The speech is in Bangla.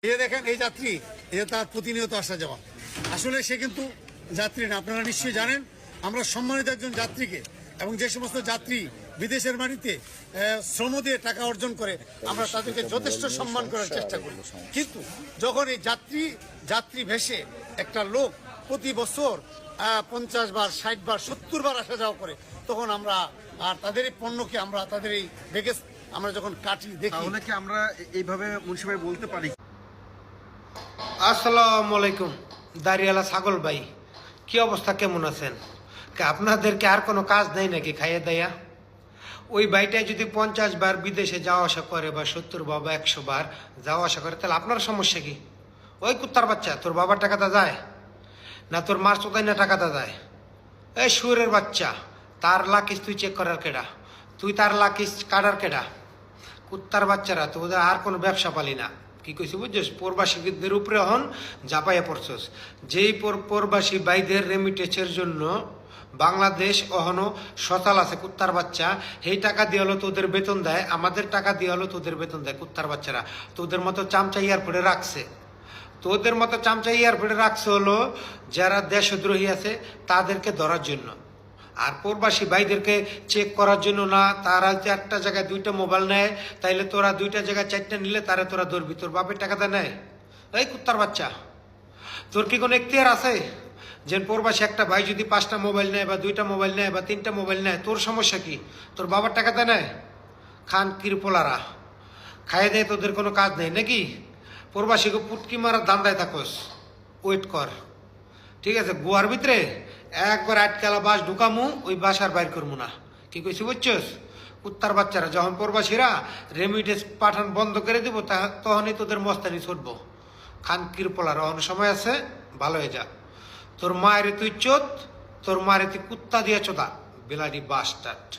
এই যে দেখেন এই যাত্রী, এই যে তার প্রতিনিয়ত আসা যাওয়া, আসলে সে কিন্তু যাত্রী না। আপনারা নিশ্চয়ই জানেন আমরা সম্মানিত একজন যাত্রীকে, এবং যে সমস্ত যাত্রী বিদেশের মাটিতে শ্রম দিয়ে টাকা অর্জন করে আমরা তাদেরকে যথেষ্ট সম্মান করার চেষ্টা করি। কিন্তু যখন এই যাত্রী ভেসে একটা লোক প্রতি বছর 50 বার 60 বার 70 বার আসা যাওয়া করে, তখন আমরা আর তাদের এই পণ্যকে আমরা তাদের এই ব্যাগেজ আমরা যখন কাটি দেখি, তাহলে কি আমরা এইভাবে মুন্সি ভাই বলতে পারি? আসসালামু আলাইকুম দাঁড়িয়ালা ছাগল ভাই, কি অবস্থা, কেমন আছেন? আপনাদেরকে আর কোনো কাজ নেই নাকি খাইয়ে দেয়া? ওই ভাইটাই যদি 50 বার বিদেশে যাওয়া আসা করে বা 70 বা 100 বার যাওয়া আসা করে, তাহলে আপনার সমস্যা কি? ওই কুত্তার বাচ্চা, তোর বাবার টাকাটা যায় না, তোর মার চোদাই না টাকাটা যায়? এই শুয়োরের বাচ্চা, তার লাকিস তুই চেক করার কেডা? তুই তার লাকিস কাটার কেডা? কুত্তার বাচ্চারা, তোদের আর কোনো ব্যবসা পালি না। কি কইছি বুঝছিস? প্রবাসীদের উপরে হন ঝাপাইয়া পড়ছস। যেই প্রবাসী বাইদের রেমিটেন্সের জন্য বাংলাদেশ অহনো সতাল আছে কুত্তার বাচ্চা, সেই টাকা দিয়ে হলো তোদের বেতন দেয়, আমাদের টাকা দিয়ে হলো তোদের বেতন দেয়। কুত্তার বাচ্চারা তোদের মতো চামচা এয়ারপোর্টে রাখছে, তোদের মতো চামচা এয়ারপোর্টে রাখছে হলো যারা দেশদ্রোহী আছে তাদেরকে ধরার জন্য, আর প্রবাসী ভাইদেরকে চেক করার জন্য না। তারা একটা জায়গায় 2টা মোবাইল নেয়, তাইলে তোরা 2টা জায়গায় 4টা নিলে তারা তোরা ধরবি, তোর বাপের টাকাটা নেয়? এই কুত্তার বাচ্চা, তোর কি কোনো এখতিয়ার আছে যে প্রবাসী একটা ভাই যদি 5টা মোবাইল নেয় বা 2টা মোবাইল নেয় বা 3টা মোবাইল নেয়, তোর সমস্যা কি? তোর বাবার টাকাটা নেয়? খান কিরপোলারা খাইয়ে দেয়, তোদের কোনো কাজ নেই নাকি? প্রবাসীকে পুটকি মারার ধান্দায় থাকোস, ওয়েট কর, ঠিক আছে? গোয়ার ভিতরে একবার আটকালা বাস ঢুকামু, ওই বাস আর বাইর করবো না। কি কইছি বুঝছস? কুত্তার বাচ্চারা, যখন প্রবাসীরা রেমিটেন্স পাঠান বন্ধ করে দিব, তখনই তোদের মস্তানি ছুটবো। খান কিরপলার অন্য সময় আছে, ভালো হয়ে যা। তোর মায়ের তুই চোদ, তোর মায়ের তুই কুত্তা দিয়ে চোদা, বিলাডি বাস্টার্ড।